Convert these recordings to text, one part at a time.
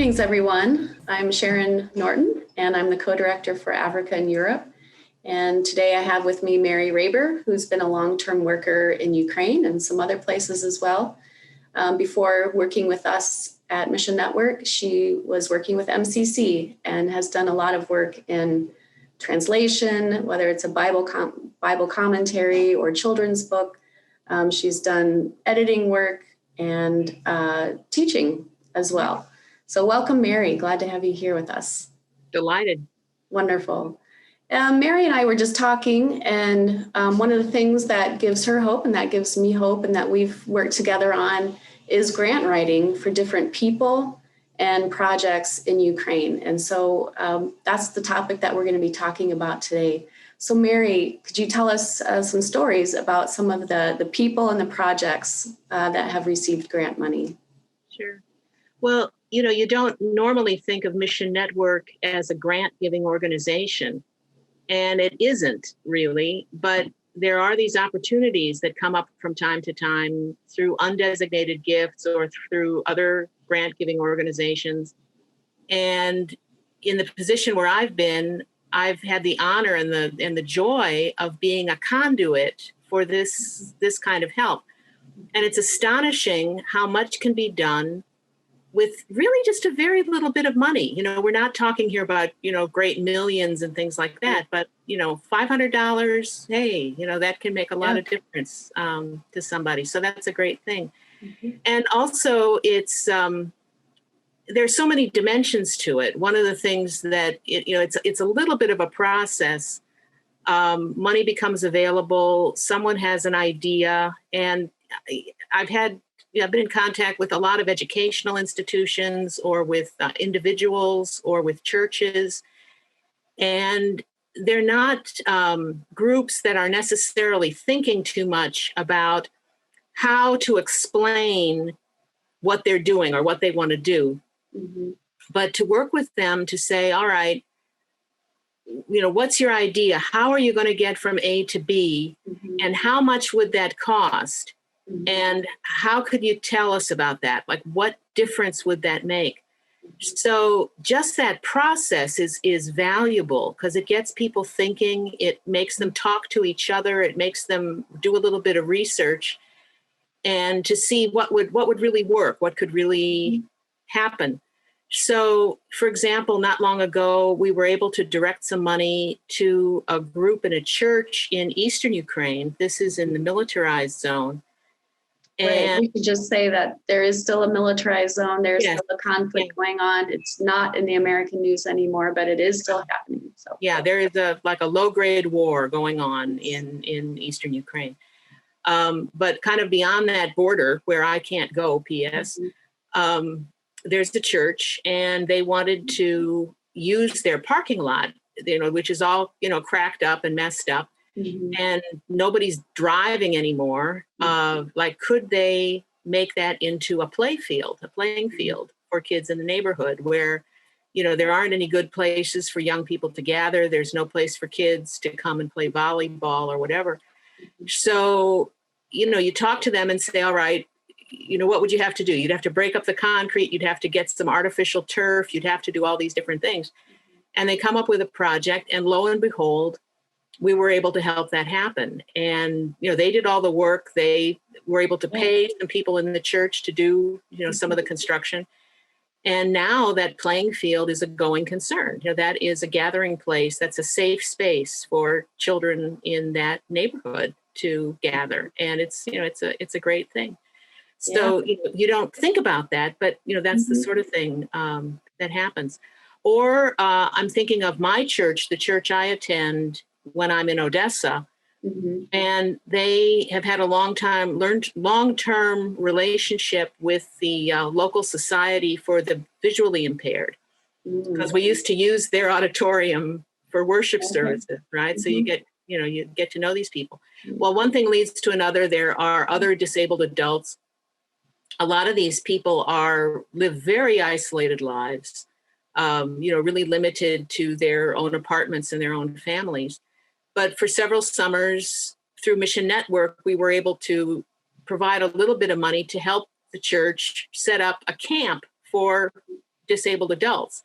Greetings, everyone. I'm Sharon Norton, and I'm the co-director for Africa and Europe. And today I have with me Mary Raber, who's been a long-term worker in Ukraine and some other places as well. Before working with us at Mission Network, she was working with MCC and has done a lot of work in translation, whether it's a Bible commentary or children's book. She's done editing work and teaching as well. So welcome, Mary. Glad to have you here with us. Delighted. Wonderful. Mary and I were just talking, and one of the things that gives her hope and that gives me hope and that we've worked together on is grant writing for different people and projects in Ukraine. And so that's the topic that we're going to be talking about today. So Mary, could you tell us some stories about some of the people and the projects that have received grant money? Sure. Well, you don't normally think of Mission Network as a grant-giving organization, and it isn't really, but there are these opportunities that come up from time to time through undesignated gifts or through other grant-giving organizations. And in the position where I've been, I've had the honor and the joy of being a conduit for this kind of help. And it's astonishing how much can be done with really just a very little bit of money. We're not talking here about, great millions and things like that, but, $500, hey, that can make a lot of difference to somebody. So that's a great thing. Mm-hmm. And also it's, there's so many dimensions to it. One of the things that, it's a little bit of a process. Money becomes available. Someone has an idea. And I've been in contact with a lot of educational institutions or with individuals or with churches. And they're not groups that are necessarily thinking too much about how to explain what they're doing or what they want to do. Mm-hmm. But to work with them to say, all right, what's your idea? How are you going to get from A to B? Mm-hmm. And how much would that cost? Mm-hmm. And how could you tell us about that? Like, what difference would that make? So just that process is valuable because it gets people thinking. It makes them talk to each other. It makes them do a little bit of research and to see what would really work, what could really happen. So, for example, not long ago, we were able to direct some money to a group in a church in eastern Ukraine. This is in the militarized zone. And right. We could just say that there is still a militarized zone. There's still a conflict going on. It's not in the American news anymore, but it is still happening. So there is a low-grade war going on in eastern Ukraine. But kind of beyond that border where I can't go, P.S., there's a church, and they wanted to use their parking lot, which is all, cracked up and messed up. Mm-hmm. And nobody's driving anymore. Could they make that into a playing field for kids in the neighborhood where, there aren't any good places for young people to gather. There's no place for kids to come and play volleyball or whatever. Mm-hmm. So, you talk to them and say, all right, what would you have to do? You'd have to break up the concrete. You'd have to get some artificial turf. You'd have to do all these different things. And they come up with a project, and lo and behold, we were able to help that happen. And, they did all the work. They were able to pay some people in the church to do, some of the construction. And now that playing field is a going concern. That is a gathering place. That's a safe space for children in that neighborhood to gather. And it's a great thing. So, you don't think about that, but, that's the sort of thing that happens. Or I'm thinking of my church, the church I attend when I'm in Odessa, and they have had a long-term relationship with the local society for the visually impaired, because we used to use their auditorium for worship services, right? So you get to know these people. Well, one thing leads to another. There are other disabled adults. A lot of these people live very isolated lives, really limited to their own apartments and their own families. But for several summers through Mission Network, we were able to provide a little bit of money to help the church set up a camp for disabled adults.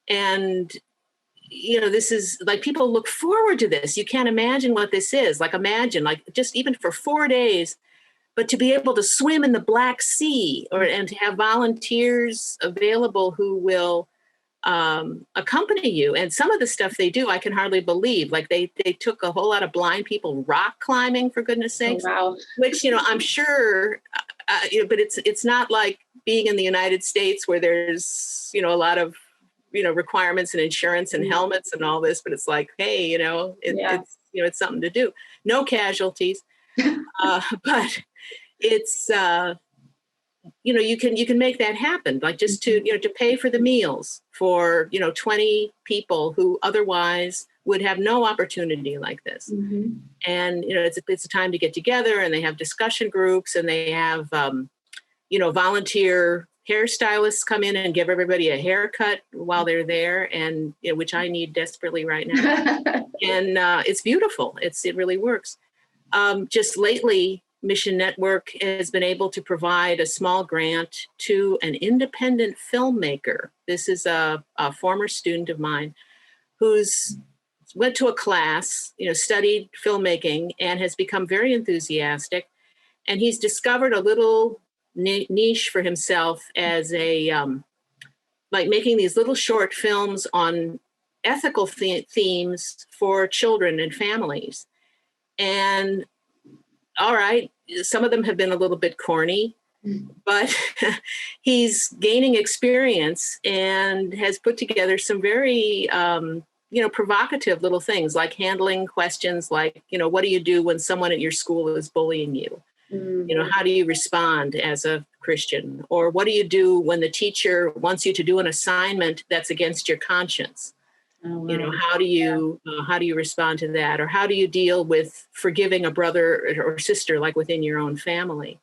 And, this is like, people look forward to this. You can't imagine what this is. Like, imagine, like, just even for 4 days, but to be able to swim in the Black Sea, and to have volunteers available who will accompany you. And some of the stuff they do, I can hardly believe. Like, they took a whole lot of blind people rock climbing, for goodness sakes. Oh, wow. Which, I'm sure, but it's not like being in the United States where there's, a lot of, requirements and insurance and helmets and all this, but it's like, hey, it's something to do. No casualties, but it's, you can make that happen, like just to pay for the meals for, 20 people who otherwise would have no opportunity like this. Mm-hmm. And, it's a time to get together, and they have discussion groups, and they have, volunteer hairstylists come in and give everybody a haircut while they're there, and which I need desperately right now. And it's beautiful. It really works. Just lately, Mission Network has been able to provide a small grant to an independent filmmaker. This is a former student of mine who's went to a class, studied filmmaking, and has become very enthusiastic. And he's discovered a little niche for himself as a, like, making these little short films on ethical themes for children and families. And all right, some of them have been a little bit corny, but he's gaining experience and has put together some very, provocative little things, like handling questions like, what do you do when someone at your school is bullying you? How do you respond as a Christian? Or what do you do when the teacher wants you to do an assignment that's against your conscience? Oh, wow. How do you respond to that? Or how do you deal with forgiving a brother or sister, like within your own family?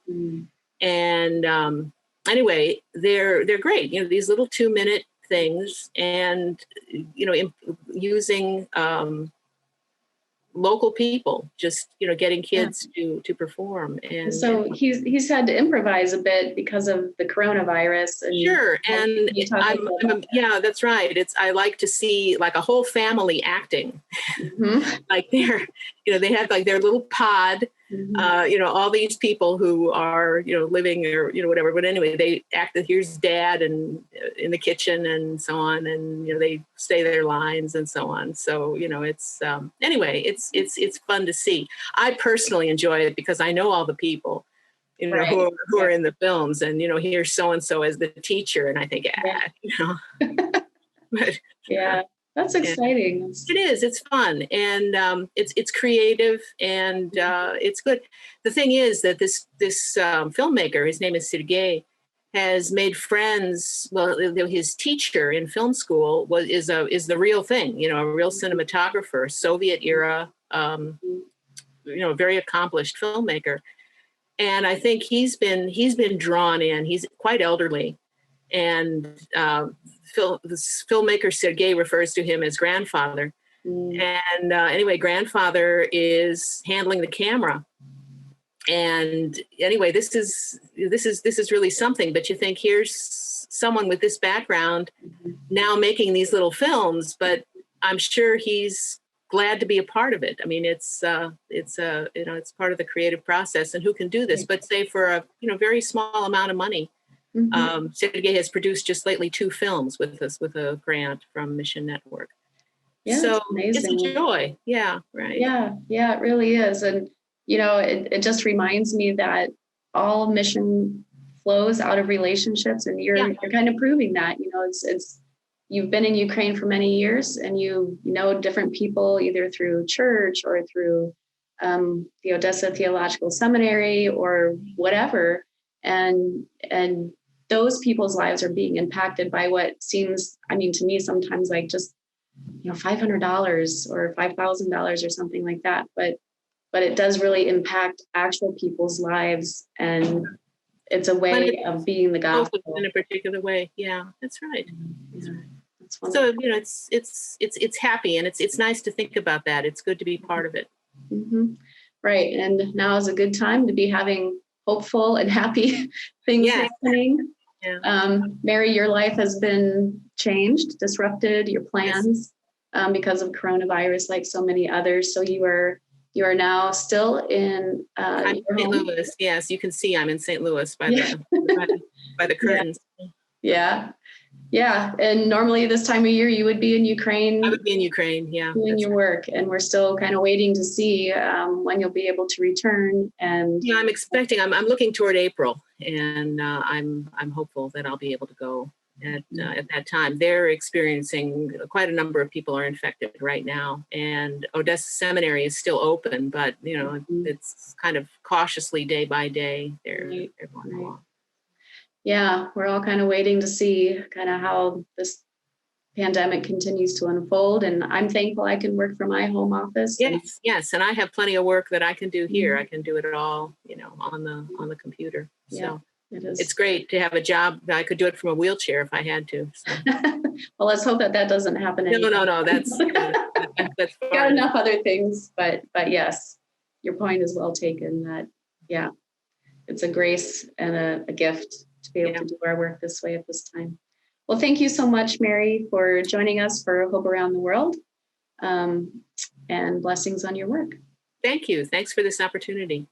And anyway, they're great. These little 2-minute things, and using local people, just getting kids to perform. And so he's had to improvise a bit because of the coronavirus. And sure, and that's right. I like to see like a whole family acting. Mm-hmm. Like they have like their little pod. Mm-hmm. All these people who are living or whatever. But anyway, they act that here's dad and in the kitchen and so on, and they say their lines and so on. So it's anyway, it's fun to see. I personally enjoy it because I know all the people right. who are in the films, and here's so and so as the teacher, and I think but, yeah. That's exciting. It is. It's fun, and it's creative, and it's good. The thing is that this filmmaker, his name is Sergey, has made friends. Well, his teacher in film school is the real thing. A real cinematographer, Soviet era, very accomplished filmmaker, and I think he's been drawn in. He's quite elderly, and this filmmaker Sergey refers to him as grandfather. And anyway, grandfather is handling the camera. And anyway, this is really something. But you think, here's someone with this background now making these little films, but I'm sure he's glad to be a part of it. I mean, it's part of the creative process. And who can do this? But say for a very small amount of money. Mm-hmm. Sergey has produced just lately 2 films with us with a grant from Mission Network. Yeah, so it's a joy. Yeah, right. Yeah, it really is. And, it just reminds me that all mission flows out of relationships, and you're kind of proving that. It's you've been in Ukraine for many years, and you know different people either through church or through the Odessa Theological Seminary or whatever, and those people's lives are being impacted by what seems, to me sometimes like just, $500 or $5,000 or something like that. But it does really impact actual people's lives, and it's a way of being the gospel in a particular way. Yeah, that's right. That's right. So it's happy, and it's nice to think about that. It's good to be part of it. Mm-hmm. Right, and now is a good time to be having hopeful and happy things happening. Mary, your life has been changed, disrupted, your plans because of coronavirus, like so many others. So you are now still in I'm in St. Louis. Yes, you can see I'm in St. Louis by the curtains. Yeah. And normally this time of year you would be in Ukraine. I would be in Ukraine, yeah. Doing your work. And we're still kind of waiting to see when you'll be able to return. And yeah, I'm looking toward April, and I'm hopeful that I'll be able to go at that time. They're experiencing, quite a number of people are infected right now, and Odessa Seminary is still open, but it's kind of cautiously day by day they're going along. Yeah, we're all kind of waiting to see kind of how this pandemic continues to unfold, and I'm thankful I can work from my home office. Yes, and I have plenty of work that I can do here. I can do it all, on the computer. So it's great to have a job that I could do it from a wheelchair if I had to. So. Well, let's hope that doesn't happen. No, that's got enough other things, but yes, your point is well taken. That it's a grace and a gift to be able to do our work this way at this time. Well, thank you so much, Mary, for joining us for Hope Around the World, and blessings on your work. Thank you. Thanks for this opportunity.